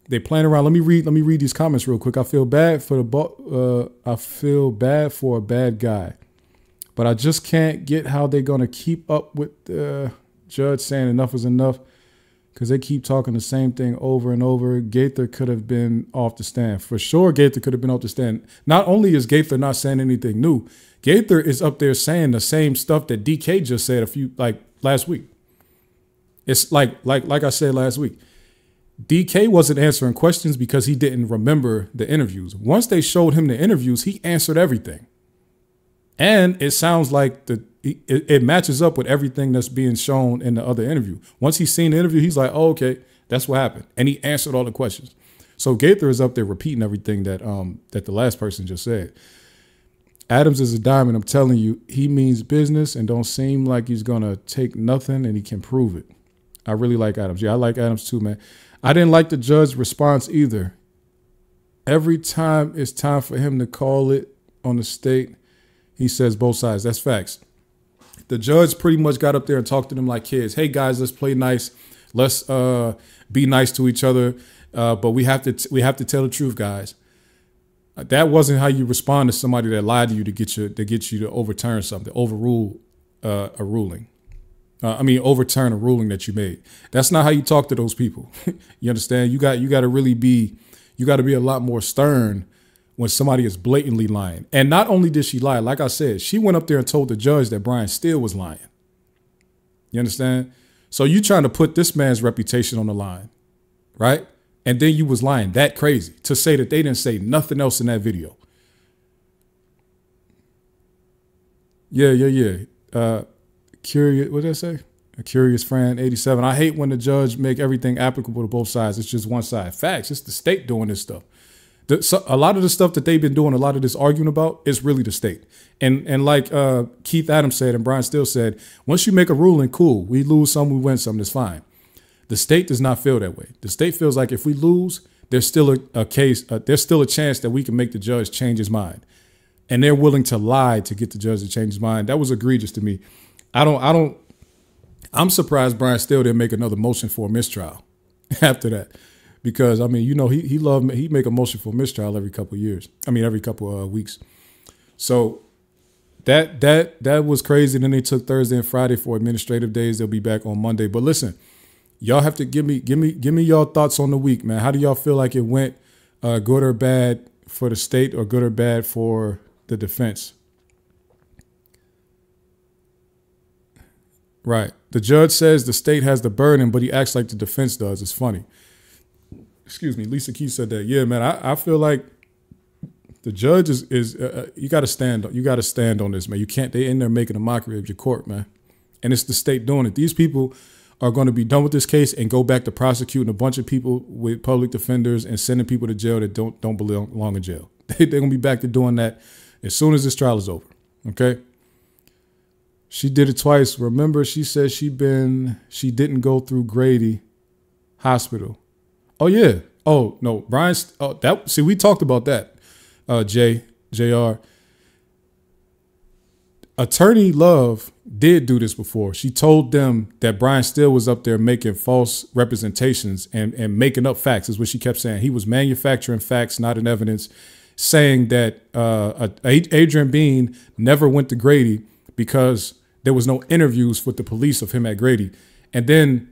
they playing around. Let me read these comments real quick. I feel bad for a bad guy, but I just can't get how they're gonna keep up with the judge saying enough is enough, because they keep talking the same thing over and over. Gaither could have been off the stand. For sure, Gaither could have been off the stand. Not only is Gaither not saying anything new, Gaither is up there saying the same stuff that DK just said last week. It's like I said last week. DK wasn't answering questions because he didn't remember the interviews. Once they showed him the interviews, he answered everything. And it sounds like it matches up with everything that's being shown in the other interview. Once he's seen the interview, he's like, oh, okay, that's what happened. And he answered all the questions. So Gaither is up there repeating everything that the last person just said. Adams is a diamond. I'm telling you, he means business and don't seem like he's going to take nothing, and he can prove it. I really like Adams. Yeah, I like Adams too, man. I didn't like the judge's response either. Every time it's time for him to call it on the state, he says both sides. That's facts. The judge pretty much got up there and talked to them like kids. Hey, guys, let's play nice. Let's be nice to each other. But we have to tell the truth, guys. That wasn't how you respond to somebody that lied to you to get you to overturn something, overrule a ruling. Overturn a ruling that you made. That's not how you talk to those people. You understand? You got to be a lot more stern when somebody is blatantly lying. And not only did she lie, like I said, she went up there and told the judge that Brian Steele was lying. You understand? So you trying to put this man's reputation on the line, right? And then you was lying that crazy to say that they didn't say nothing else in that video. Yeah. Curious, what did I say? A curious friend, 87. I hate when the judge make everything applicable to both sides. It's just one side. Facts. It's the state doing this stuff. A lot of the stuff that they've been doing, a lot of this arguing about, is really the state. And like Keith Adams said and Brian Steele said, once you make a ruling, cool. We lose some, we win some. That's fine. The state does not feel that way. The state feels like if we lose, there's still a case. There's still a chance that we can make the judge change his mind. And they're willing to lie to get the judge to change his mind. That was egregious to me. I'm surprised Brian Steele didn't make another motion for a mistrial after that, because he make a motion for a mistrial every couple of years. Every couple of weeks. So that was crazy. Then they took Thursday and Friday for administrative days. They'll be back on Monday. But listen, y'all have to give me y'all thoughts on the week, man. How do y'all feel like it went? Good or bad for the state, or good or bad for the defense? Right. The judge says the state has the burden, but he acts like the defense does. It's funny. Excuse me. Lisa Key said that. Yeah, man. I feel like the judge is you got to stand. You got to stand on this, man. You can't. They in there making a mockery of your court, man. And it's the state doing it. These people are going to be done with this case and go back to prosecuting a bunch of people with public defenders and sending people to jail that don't belong in jail. They're going to be back to doing that as soon as this trial is over. Okay. She did it twice. Remember, she said she didn't go through Grady Hospital. Oh yeah. Oh no, Brian. Oh, we talked about that. JR. Attorney Love did do this before. She told them that Brian Steele was up there making false representations and making up facts, is what she kept saying. He was manufacturing facts, not in evidence, saying that Adrian Bean never went to Grady because there was no interviews with the police of him at Grady. And then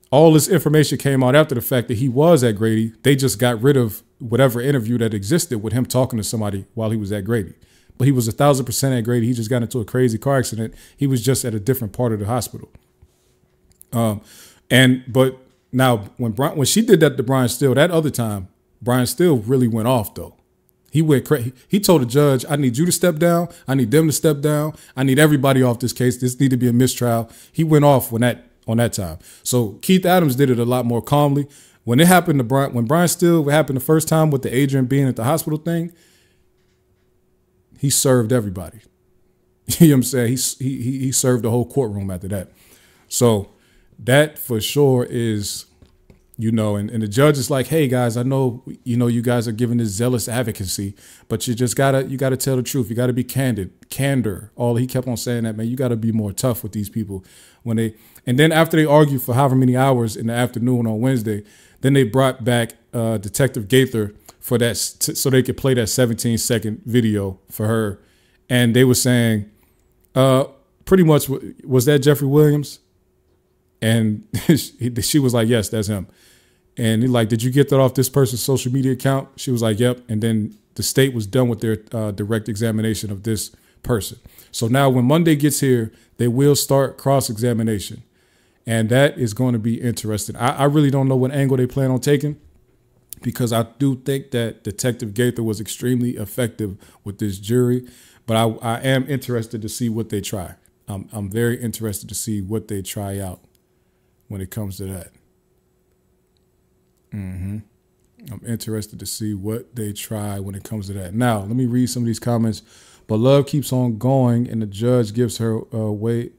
all this information came out after the fact that he was at Grady. They just got rid of whatever interview that existed with him talking to somebody while he was at Grady. But he was 1,000% at Grady. He just got into a crazy car accident. He was just at a different part of the hospital. But now when she did that to Brian Steele, that other time, Brian Steele really went off though. He went crazy. He told the judge, I need you to step down. I need them to step down. I need everybody off this case. This need to be a mistrial. He went off on that time. So Keith Adams did it a lot more calmly. When it happened to when Brian Steele, what happened the first time with the Adrian being at the hospital thing, he served everybody. You know what I'm saying? He served the whole courtroom after that. So that for sure is, and the judge is like, hey guys, I know, you guys are giving this zealous advocacy, but you gotta tell the truth. You gotta be candor. He kept on saying that, man, you gotta be more tough with these people and then after they argued for however many hours in the afternoon on Wednesday, then they brought back Detective Gaither for that, so they could play that 17-second video for her, and they were saying, pretty much, was that Jeffrey Williams? And she was like, yes, that's him. And he like, did you get that off this person's social media account? She was like, yep. And then the state was done with their direct examination of this person. So now when Monday gets here, they will start cross-examination. And that is going to be interesting. I really don't know what angle they plan on taking, because I do think that Detective Gaither was extremely effective with this jury. But I am interested to see what they try. I'm very interested to see what they try out when it comes to that. I'm interested to see what they try when it comes to that. Now, let me read some of these comments. But love keeps on going, and the judge gives her way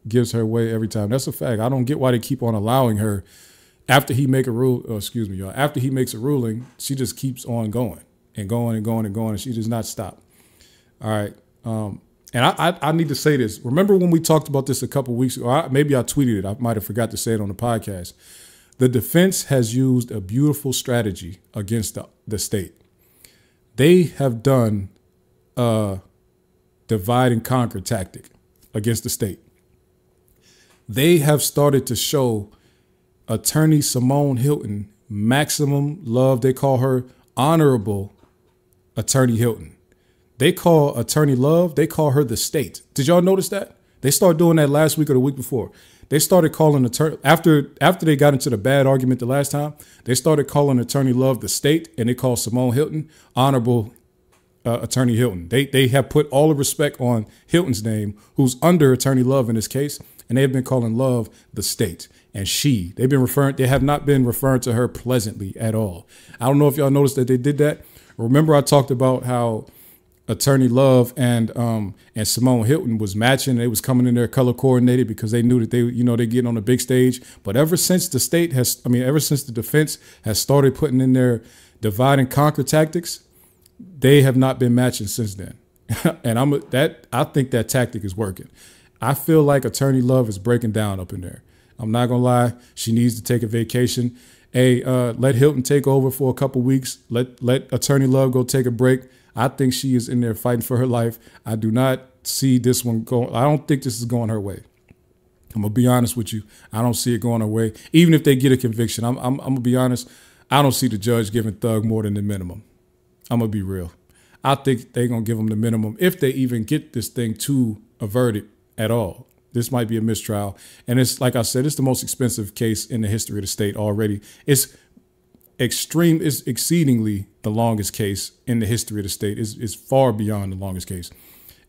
every time. That's a fact. I don't get why they keep on allowing her. After he make a rule, excuse me, y'all. After he makes a ruling, she just keeps on going and going and going and going, and she does not stop. All right. And I need to say this. Remember when we talked about this a couple weeks ago? Maybe I tweeted it. I might have forgot to say it on the podcast. The defense has used a beautiful strategy against the state. They have done a divide and conquer tactic against the state. They have started to show Attorney Simone Hilton maximum love. They call her Honorable Attorney Hilton. They call Attorney Love, they call her the state. Did y'all notice that? They started doing that last week or the week before. They started calling attorney after they got into the bad argument the last time. They started calling Attorney Love the state, and they call Simone Hilton Honorable Attorney Hilton. They have put all the respect on Hilton's name, who's under Attorney Love in this case, and they have been calling Love the state. And they have not been referring to her pleasantly at all. I don't know if y'all noticed that they did that. Remember, I talked about how Attorney Love and Simone Hilton was matching. They was coming in there color coordinated because they knew that they're getting on the big stage. But ever since the defense has started putting in their divide and conquer tactics, they have not been matching since then. And I think that tactic is working. I feel like Attorney Love is breaking down up in there. I'm not gonna lie. She needs to take a vacation. Hey, let Hilton take over for a couple weeks. Let Attorney Love go take a break. I think she is in there fighting for her life. I do not see this one going. I don't think this is going her way. I'm gonna be honest with you. I don't see it going her way. Even if they get a conviction, I'm gonna be honest. I don't see the judge giving Thug more than the minimum. I'm gonna be real. I think they're gonna give him the minimum if they even get this thing to a verdict at all. This might be a mistrial. And it's, like I said, it's the most expensive case in the history of the state already. It's exceedingly the longest case in the history of the state. It's far beyond the longest case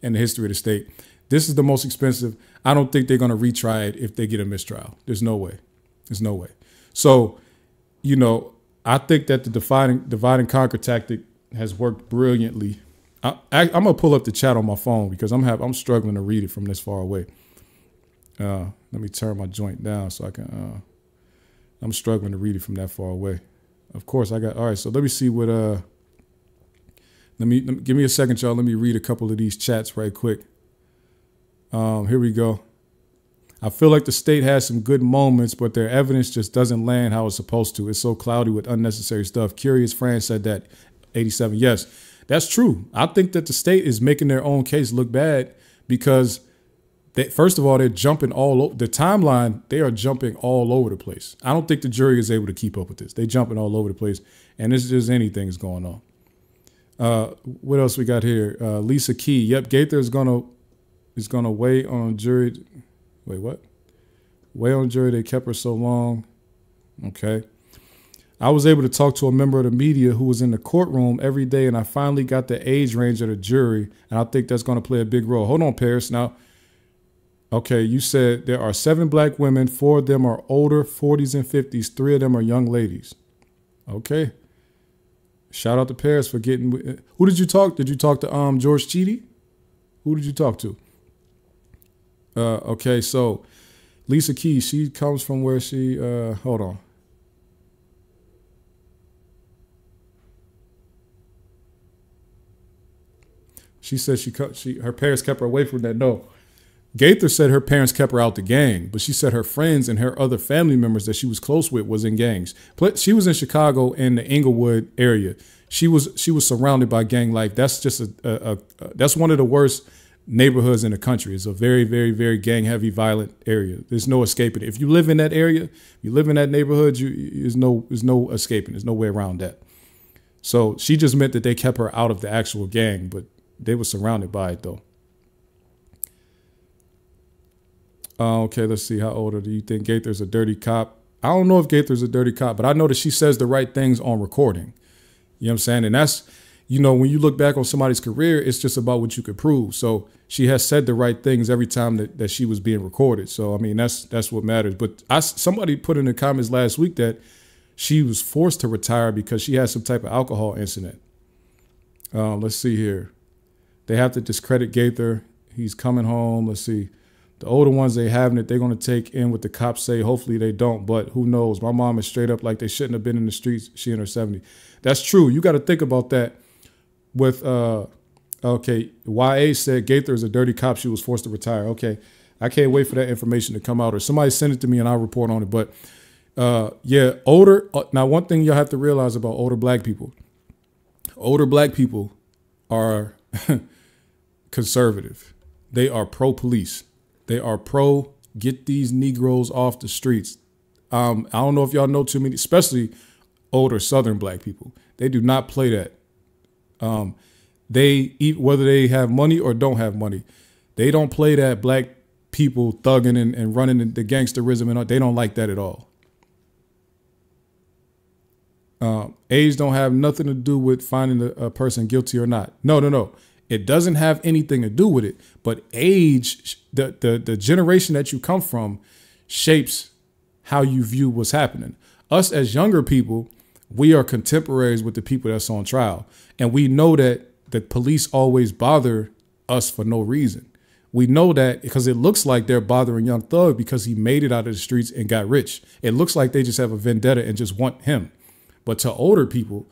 in the history of the state. This is the most expensive. I don't think they're going to retry it if they get a mistrial. There's no way. There's no way. So, I think that the divide and conquer tactic has worked brilliantly. I'm going to pull up the chat on my phone because I'm struggling to read it from this far away. Let me turn my joint down so I can, I'm struggling to read it from that far away. Of course, all right, so let me see what, give me a second, y'all. Let me read a couple of these chats right quick. Here we go. I feel like the state has some good moments, but their evidence just doesn't land how it's supposed to. It's so cloudy with unnecessary stuff. Curious Fran said that. 87. Yes, that's true. I think that the state is making their own case look bad because first of all, they're jumping all over the timeline. They are jumping all over the place. I don't think the jury is able to keep up with this. They're jumping all over the place. And it's just anything is going on. What else we got here? Lisa Key. Yep. Gaither is going to weigh on jury. Wait, what? Weigh on jury. They kept her so long. Okay. I was able to talk to a member of the media who was in the courtroom every day, and I finally got the age range of the jury. And I think that's going to play a big role. Hold on, Paris. Now, okay, you said there are 7 black women. 4 of them are older, 40s and 50s. 3 of them are young ladies. Okay. Shout out to Paris for getting. Who did you talk? Did you talk to George Cheedy? Who did you talk to? Okay, so Lisa Key, she comes from where she. Hold on. She said her parents kept her away from that. No. Gaither said her parents kept her out the gang, but she said her friends and her other family members that she was close with was in gangs. She was in Chicago in the Inglewood area. She was surrounded by gang life. That's just that's one of the worst neighborhoods in the country. It's a very, very, very gang heavy, violent area. There's no escaping it. If you live in that area, you live in that neighborhood, there's no escaping. There's no way around that. So she just meant that they kept her out of the actual gang, but they were surrounded by it though. Okay, let's see. How old do you think Gaither's a dirty cop? I don't know if Gaither's a dirty cop, but I know that she says the right things on recording. You know what I'm saying? And that's, you know, when you look back on somebody's career, it's just about what you could prove. So she has said the right things every time that she was being recorded. So, I mean, that's what matters. But somebody put in the comments last week that she was forced to retire because she had some type of alcohol incident. Let's see here. They have to discredit Gaither. He's coming home. Let's see. The older ones, they having it. They're going to take in what the cops say. Hopefully they don't, but who knows? My mom is straight up like they shouldn't have been in the streets. She in her 70s. That's true. You got to think about that with, okay, YA said Gaither is a dirty cop. She was forced to retire. Okay. I can't wait for that information to come out, or somebody send it to me and I'll report on it. But yeah, older. Now, one thing you'll have to realize about older black people are conservative. They are pro-police. They are pro get these Negroes off the streets. I don't know if y'all know too many, especially older Southern black people. They do not play that. They eat, whether they have money or don't have money. They don't play that black people thugging and running the gangsterism, and they don't like that at all. Age don't have nothing to do with finding a person guilty or not. No. It doesn't have anything to do with it. But age, the generation that you come from shapes how you view what's happening. Us as younger people, we are contemporaries with the people that's on trial. And we know that the police always bother us for no reason. We know that because it looks like they're bothering Young Thug because he made it out of the streets and got rich. It looks like they just have a vendetta and just want him. But to older people,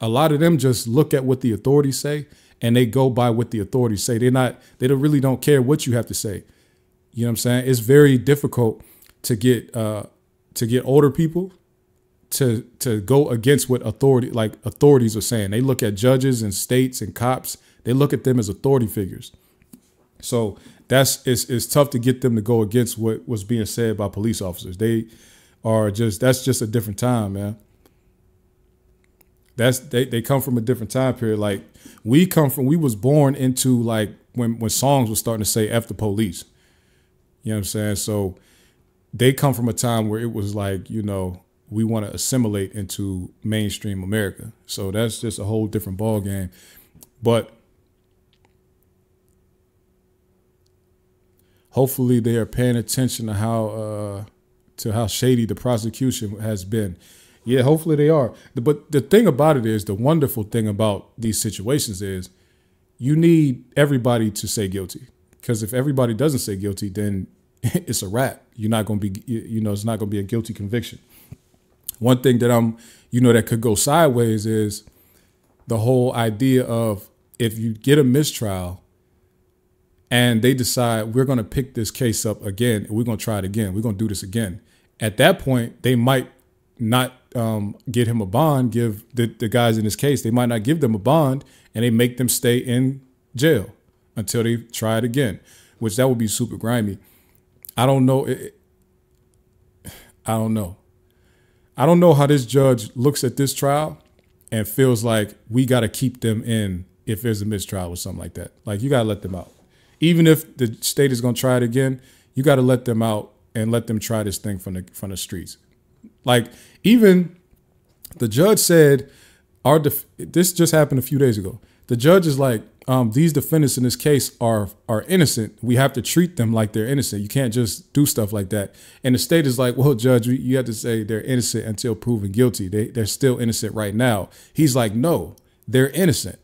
a lot of them just look at what the authorities say and they go by what the authorities say. They really don't care what you have to say. You know what I'm saying? It's very difficult to get older people to go against what authorities are saying. They look at judges and states and cops. They look at them as authority figures. So it's tough to get them to go against what was being said by police officers. That's just a different time, man. They come from a different time period. Like we was born into like when songs were starting to say F the police. You know what I'm saying? So they come from a time where it was like, you know, we want to assimilate into mainstream America. So that's just a whole different ball game. But hopefully they are paying attention to how shady the prosecution has been. Yeah, hopefully they are. But the thing about it is, the wonderful thing about these situations is you need everybody to say guilty. Because if everybody doesn't say guilty, then it's a wrap. You're not going to be, it's not going to be a guilty conviction. One thing that that could go sideways is the whole idea of if you get a mistrial and they decide we're going to pick this case up again, and we're going to try it again, we're going to do this again. At that point, they might not get him a bond, give the guys in this case, they might not give them a bond, and they make them stay in jail until they try it again, which that would be super grimy. I don't know. I don't know. I don't know how this judge looks at this trial and feels like we got to keep them in if there's a mistrial or something like that. Like, you got to let them out. Even if the state is going to try it again, you got to let them out and let them try this thing from the streets. Like, even the judge said, this just happened a few days ago. The judge is like, these defendants in this case are innocent. We have to treat them like they're innocent. You can't just do stuff like that. And the state is like, well, judge, you have to say they're innocent until proven guilty. They're still innocent right now. He's like, no, they're innocent.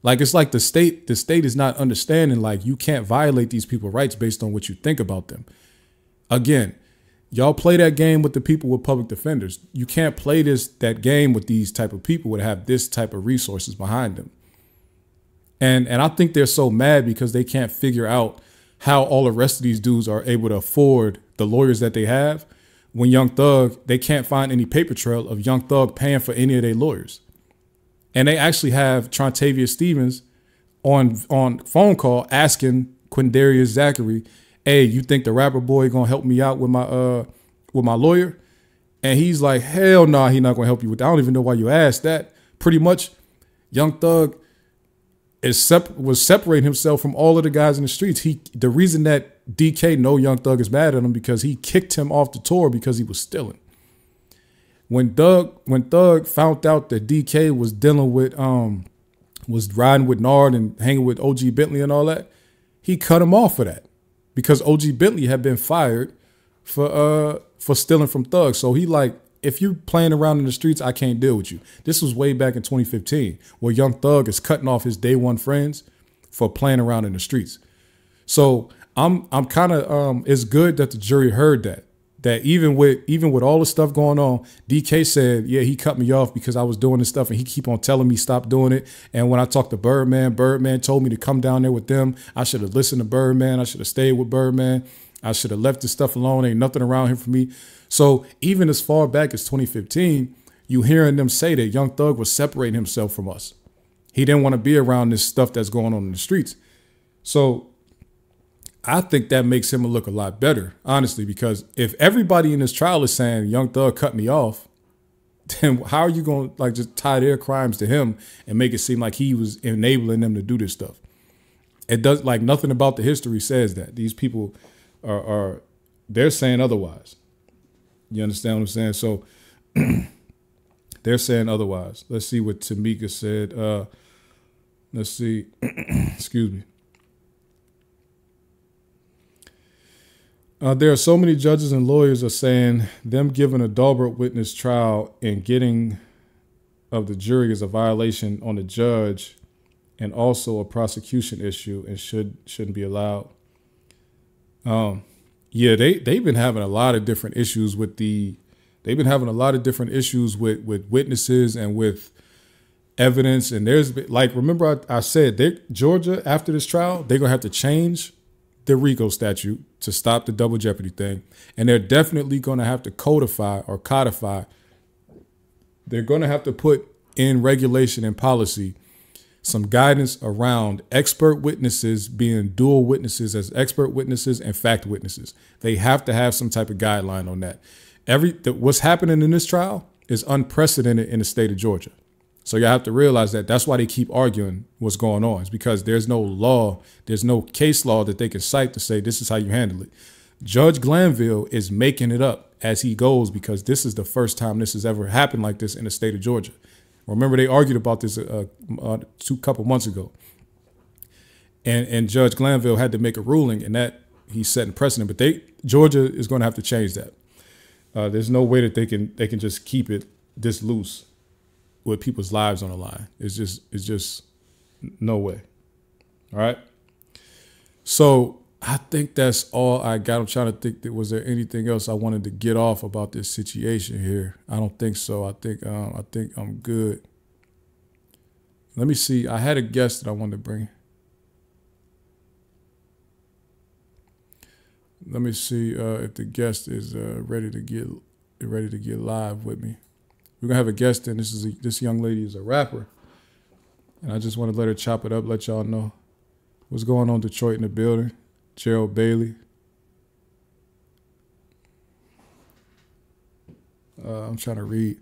Like, it's like the state is not understanding, like, you can't violate these people's rights based on what you think about them. Again, y'all play that game with the people with public defenders. You can't play that game with these type of people that have this type of resources behind them. And I think they're so mad because they can't figure out how all the rest of these dudes are able to afford the lawyers that they have when Young Thug, they can't find any paper trail of Young Thug paying for any of their lawyers. And they actually have Trontavious Stevens on phone call asking Quindarius Zachary, hey, you think the rapper boy gonna help me out with my lawyer? And he's like, hell no, he not gonna help you with that. I don't even know why you asked that. Pretty much, Young Thug was separating himself from all of the guys in the streets. The reason that DK know Young Thug is mad at him because he kicked him off the tour because he was stealing. When Thug found out that DK was dealing with was riding with Nard and hanging with OG Bentley and all that, he cut him off for that because OG Bentley had been fired for stealing from Thug. So he like, if you're playing around in the streets, I can't deal with you. This was way back in 2015 where Young Thug is cutting off his day one friends for playing around in the streets. So I'm kind of it's good that the jury heard that even with all the stuff going on, DK said, yeah, he cut me off because I was doing this stuff and he keep on telling me stop doing it. And when I talked to Birdman told me to come down there with them. I should have listened to Birdman. I should have stayed with Birdman. I should have left this stuff alone. Ain't nothing around here for me. So even as far back as 2015, you hearing them say that Young Thug was separating himself from us. He didn't want to be around this stuff that's going on in the streets. So I think that makes him look a lot better, honestly, because if everybody in this trial is saying Young Thug cut me off, then how are you going to like just tie their crimes to him and make it seem like he was enabling them to do this stuff? It does, like, nothing about the history says that. These people they're saying otherwise. You understand what I'm saying? So they're saying otherwise. Let's see what Tamika said. Let's see. Excuse me. There are so many judges and lawyers are saying them giving a Dahlberg witness trial and getting of the jury is a violation on the judge and also a prosecution issue and shouldn't be allowed. Yeah, they've been having a lot of different issues with witnesses and with evidence. And there's like, remember I said Georgia after this trial, they're gonna have to change the RICO statute to stop the double jeopardy thing. And they're definitely gonna have to codify. They're gonna have to put in regulation and policy some guidance around expert witnesses being dual witnesses as expert witnesses and fact witnesses. They have to have some type of guideline on that. What's happening in this trial is unprecedented in the state of Georgia. So you have to realize that that's why they keep arguing what's going on. It's because there's no law, there's no case law that they can cite to say this is how you handle it. Judge Glanville is making it up as he goes because this is the first time this has ever happened like this in the state of Georgia. Remember, they argued about this a couple months ago. And Judge Glanville had to make a ruling, and that he's setting precedent. But Georgia is going to have to change that. There's no way that they can just keep it this loose with people's lives on the line. It's just no way. All right. So I think that's all I got. I'm trying to think was there anything else I wanted to get off about this situation here? I don't think so. I think I'm good. Let me see. I had a guest that I wanted to bring. Let me see if the guest is ready to get live with me. We're gonna have a guest in. This young lady is a rapper, and I just want to let her chop it up, let y'all know what's going on. Detroit in the building. Gerald Bailey. I'm trying to read.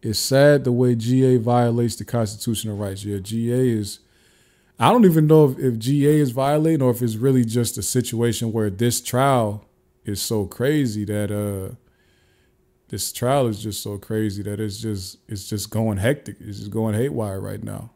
It's sad the way GA violates the constitutional rights. Yeah, GA is. I don't even know if GA is violating or if it's really just a situation where this trial is so crazy that it's just going hectic. It's just going haywire right now.